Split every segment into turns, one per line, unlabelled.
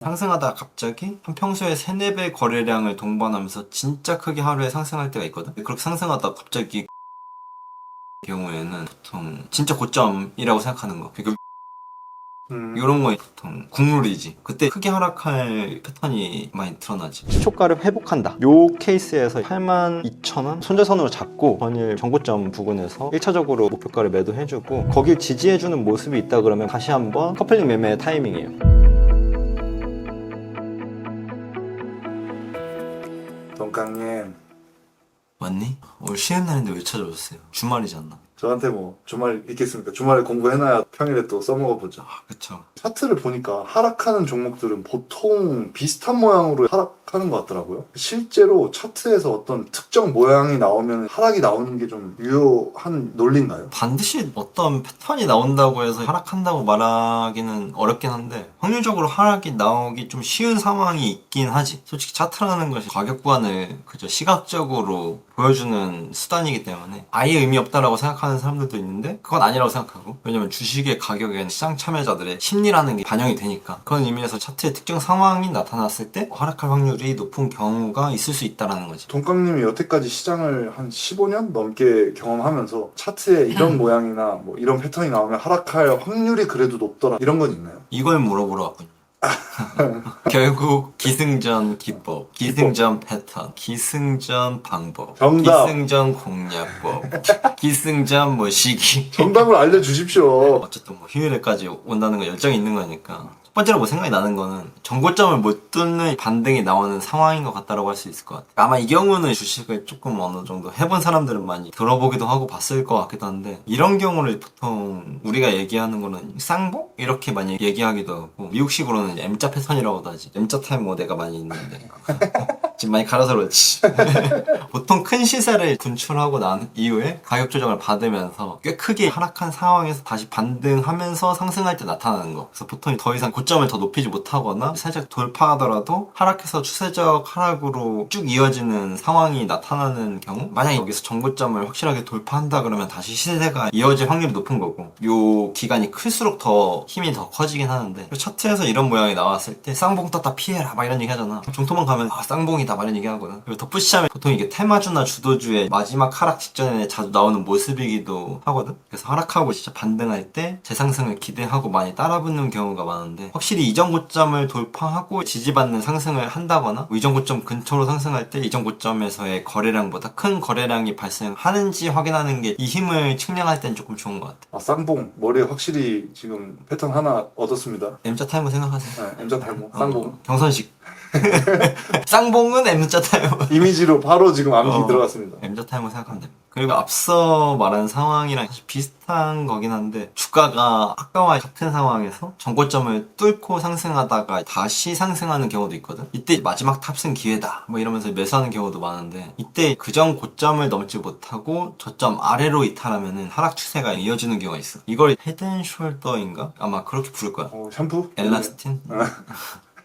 상승하다가 갑자기 한 평소에 3, 4배 거래량을 동반하면서 진짜 크게 하루에 상승할 때가 있거든. 그렇게 상승하다가 갑자기 경우에는 보통 진짜 고점이라고 생각하는 거. 그러니까 이런 거에 보통 국룰이지. 그때 크게 하락할 패턴이 많이 드러나지. 시초가를 회복한다. 요 케이스에서 82,000원 손절선으로 잡고 전일 정고점 부근에서 1차적으로 목표가를 매도해주고 거길 지지해주는 모습이 있다 그러면 다시 한번 커플링 매매 타이밍이에요.
동강님,
맞니? 오늘 쉬는 날인데 왜 찾아오셨어요? 주말이지 않나?
저한테 뭐 주말 있겠습니까? 주말에 공부해놔야 평일에 또 써먹어보죠.
아, 그쵸.
차트를 보니까 하락하는 종목들은 보통 비슷한 모양으로 하락하는 것 같더라고요. 실제로 차트에서 어떤 특정 모양이 나오면 하락이 나오는 게 좀 유효한 논리인가요?
반드시 어떤 패턴이 나온다고 해서 하락한다고 말하기는 어렵긴 한데 확률적으로 하락이 나오기 좀 쉬운 상황이 있긴 하지. 솔직히 차트라는 것이 가격 구간을 그저 시각적으로 보여주는 수단이기 때문에 아예 의미 없다라고 생각하는 사람들도 있는데 그건 아니라고 생각하고, 왜냐면 주식의 가격에는 시장 참여자들의 심리라는 게 반영이 되니까 그런 의미에서 차트의 특정 상황이 나타났을 때 하락할 확률이 높은 경우가 있을 수 있다라는 거지.
동강님이 여태까지 시장을 한 15년 넘게 경험하면서 차트에 이런 모양이나 뭐 이런 패턴이 나오면 하락할 확률이 그래도 높더라 이런 건 있나요?
이걸 물어보러 왔군요. 결국 기승전 기법, 기승전 패턴, 기승전 방법,
정답!
기승전 공략법, 기승전 뭐 시기.
정답을 알려주십시오.
어쨌든 뭐 휴일에까지 온다는 거 열정이 있는 거니까. 첫 번째로 뭐 생각이 나는 거는 정고점을 못 뚫는 반등이 나오는 상황인 것 같다라고 할 수 있을 것 같아요. 아마 이 경우는 주식을 조금 어느 정도 해본 사람들은 많이 들어보기도 하고 봤을 것 같기도 한데, 이런 경우를 보통 우리가 얘기하는 거는 쌍봉? 이렇게 많이 얘기하기도 하고, 미국식으로는 M자 패턴이라고도 하지. M자 타임 모델가 많이 있는데 지금 많이 갈아서 그렇지. 보통 큰 시세를 분출하고 난 이후에 가격 조정을 받으면서 꽤 크게 하락한 상황에서 다시 반등하면서 상승할 때 나타나는 거. 그래서 보통 더 이상 고점을 더 높이지 못하거나 살짝 돌파하더라도 하락해서 추세적 하락으로 쭉 이어지는 상황이 나타나는 경우, 만약에 여기서 정고점을 확실하게 돌파한다 그러면 다시 시세가 이어질 확률이 높은 거고, 요 기간이 클수록 더 힘이 더 커지긴 하는데, 차트에서 이런 모양이 나왔을 때 쌍봉 떴다 피해라 막 이런 얘기 하잖아. 정토만 가면 아 쌍봉이다 막 이런 얘기 하거든. 그리고 덧붙이자면 보통 이게 테마주나 주도주의 마지막 하락 직전에 자주 나오는 모습이기도 하거든. 그래서 하락하고 진짜 반등할 때 재상승을 기대하고 많이 따라붙는 경우가 많은데, 확실히 이전 고점을 돌파하고 지지받는 상승을 한다거나 이전 고점 근처로 상승할 때 이전 고점에서의 거래량보다 큰 거래량이 발생하는지 확인하는 게 이 힘을 측량할 땐 조금 좋은 것 같아.
아, 쌍봉 머리에 확실히 지금 패턴 하나 얻었습니다.
M자 타임을 생각하세요.
네, M자 탈모, 쌍봉.
경선식. 쌍봉은 M자 타임.
이미지로 바로 지금 암기 들어갔습니다.
M자 타임을 생각하면 됩니다. 그리고 앞서 말한 상황이랑 사실 비슷한 거긴 한데, 주가가 아까와 같은 상황에서 정고점을 뚫고 상승하다가 다시 상승하는 경우도 있거든. 이때 마지막 탑승 기회다 뭐 이러면서 매수하는 경우도 많은데, 이때 그전 고점을 넘지 못하고 저점 아래로 이탈하면은 하락 추세가 이어지는 경우가 있어. 이걸 헤드앤숄더인가? 아마 그렇게 부를 거야.
샴푸?
엘라스틴?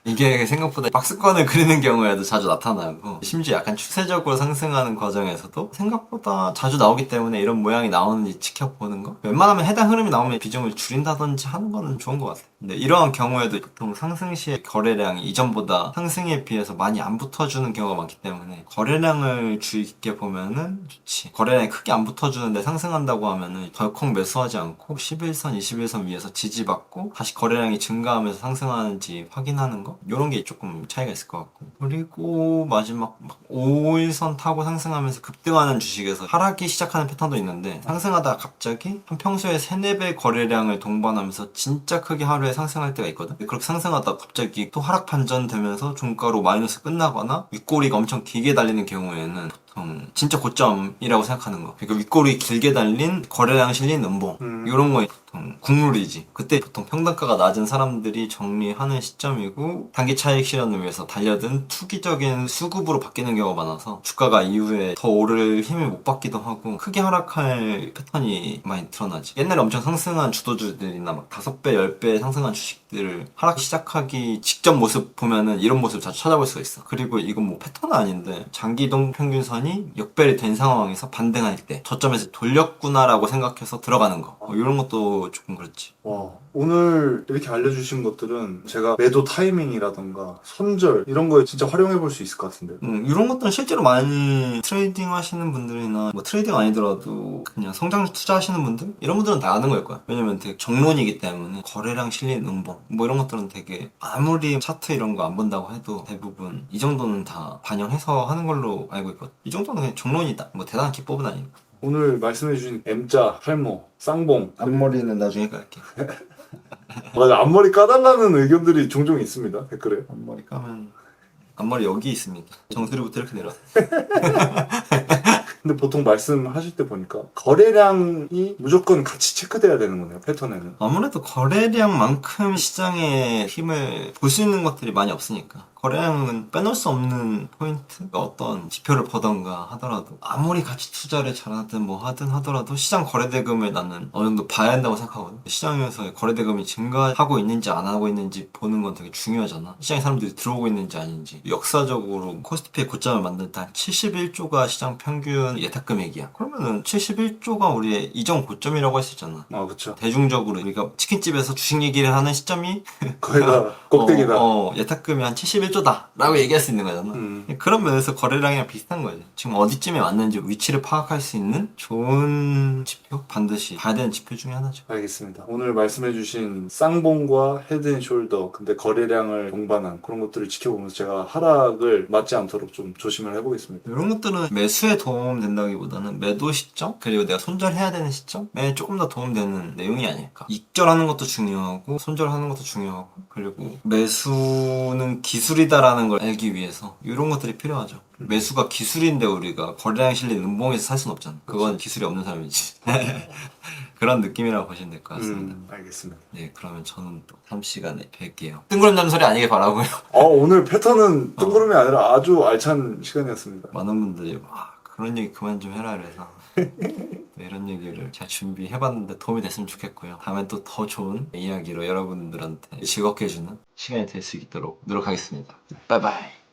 이게 생각보다 박스권을 그리는 경우에도 자주 나타나고, 심지어 약간 추세적으로 상승하는 과정에서도 생각보다 자주 나오기 때문에 이런 모양이 나오는지 지켜보는 거? 웬만하면 해당 흐름이 나오면 비중을 줄인다든지 하는 거는 좋은 것 같아요. 근데 이러한 경우에도 보통 상승 시에 거래량이 이전보다 상승에 비해서 많이 안 붙어주는 경우가 많기 때문에 거래량을 주의 깊게 보면은 좋지. 거래량이 크게 안 붙어주는데 상승한다고 하면은 덜컥 매수하지 않고 11선, 21선 위에서 지지받고 다시 거래량이 증가하면서 상승하는지 확인하는 거? 요런 게 조금 차이가 있을 것 같고, 그리고 마지막 막 5일선 타고 상승하면서 급등하는 주식에서 하락이 시작하는 패턴도 있는데, 상승하다가 갑자기 한 평소에 3, 4배 거래량을 동반하면서 진짜 크게 하루에 상승할 때가 있거든. 그렇게 상승하다가 갑자기 또 하락 반전되면서 종가로 마이너스 끝나거나 윗꼬리가 엄청 길게 달리는 경우에는 보통 진짜 고점이라고 생각하는 거. 그러니까 윗꼬리 길게 달린 거래량 실린 음봉, 이런 거에 보통 국룰이지. 그때 보통 평단가가 낮은 사람들이 정리하는 시점이고, 단기 차익 실현을 위해서 달려든 투기적인 수급으로 바뀌는 경우가 많아서 주가가 이후에 더 오를 힘을 못 받기도 하고 크게 하락할 패턴이 많이 드러나지. 옛날에 엄청 상승한 주도주들이나 막 5배, 10배 상승한 주식들을 하락 시작하기 직전 모습 보면은 이런 모습 자주 찾아볼 수가 있어. 그리고 이건 뭐 패턴은 아닌데, 장기 이동 평균선이 시간이 역배를 된 상황에서 반등할 때 저점에서 돌렸구나라고 생각해서 들어가는 거 이런 것도 조금 그렇지.
와, 오늘 이렇게 알려주신 것들은 제가 매도 타이밍이라던가 손절 이런 거에 진짜 활용해 볼 수 있을 것 같은데요.
이런 것들은 실제로 많이 트레이딩 하시는 분들이나 뭐 트레이딩 아니더라도 그냥 성장 투자하시는 분들 이런 분들은 다 아는 거일 거야. 왜냐면 되게 정론이기 때문에 거래량 실린 음봉 뭐 이런 것들은 되게 아무리 차트 이런 거 안 본다고 해도 대부분 이 정도는 다 반영해서 하는 걸로 알고 있거든. 이 정도는 그냥 정론이다. 뭐 대단한 기법은 아니고.
오늘 말씀해주신 M자, 탈모, 쌍봉
앞머리는 나중에 깔게.
맞아, 앞머리 까달라는 의견들이 종종 있습니다. 댓글에.
앞머리 까면 앞머리 여기 있습니다. 정수리부터 이렇게 내려.
근데 보통 말씀하실 때 보니까 거래량이 무조건 같이 체크돼야 되는 거네요, 패턴에는.
아무래도 거래량만큼 시장의 힘을 볼 수 있는 것들이 많이 없으니까 거래량은 빼놓을 수 없는 포인트? 어떤 지표를 보던가 하더라도 아무리 가치 투자를 잘하든 뭐 하든 하더라도 시장 거래대금을 나는 어느 정도 봐야 한다고 생각하거든. 시장에서 거래대금이 증가하고 있는지 안 하고 있는지 보는 건 되게 중요하잖아. 시장에 사람들이 들어오고 있는지 아닌지. 역사적으로 코스피의 고점을 만들 때 71조가 시장 평균 예탁 금액이야. 그러면은 71조가 우리의 이전 고점이라고 할 수 있잖아.
아, 그쵸.
대중적으로 우리가 치킨집에서 주식 얘기를 하는 시점이
거기가 꼭대기다.
예탁금이 한 71조다 라고 얘기할 수 있는 거잖아. 그런 면에서 거래량이랑 비슷한 거지. 지금 어디쯤에 왔는지 위치를 파악할 수 있는 좋은 지표? 반드시 봐야 되는 지표 중에 하나죠.
알겠습니다. 오늘 말씀해주신 쌍봉과 헤드앤숄더 근데 거래량을 동반한 그런 것들을 지켜보면서 제가 하락을 맞지 않도록 좀 조심을 해보겠습니다.
이런 것들은 매수에 도움 된다기보다는 매도 시점 그리고 내가 손절해야 되는 시점에 조금 더 도움되는 내용이 아닐까. 익절하는 것도 중요하고 손절하는 것도 중요하고 그리고 매수는 기술이다라는 걸 알기 위해서 이런 것들이 필요하죠. 매수가 기술인데 우리가 거래량 실린 음봉에서 살 수는 없잖아. 그건 기술이 없는 사람이지. 그런 느낌이라고 보시면 될 것 같습니다.
알겠습니다.
네, 그러면 저는 또 3시간에 뵐게요. 뜬구름 잡는 소리 아니길 바라고요.
오늘 패턴은 뜬구름이 아니라 아주 알찬 시간이었습니다.
많은 분들이 그런 얘기 그만 좀 해라 그래서 네, 이런 얘기를 잘 준비해봤는데 도움이 됐으면 좋겠고요. 다음에 또 더 좋은 이야기로 여러분들한테 즐겁게 해주는 시간이 될 수 있도록 노력하겠습니다. 바이바이.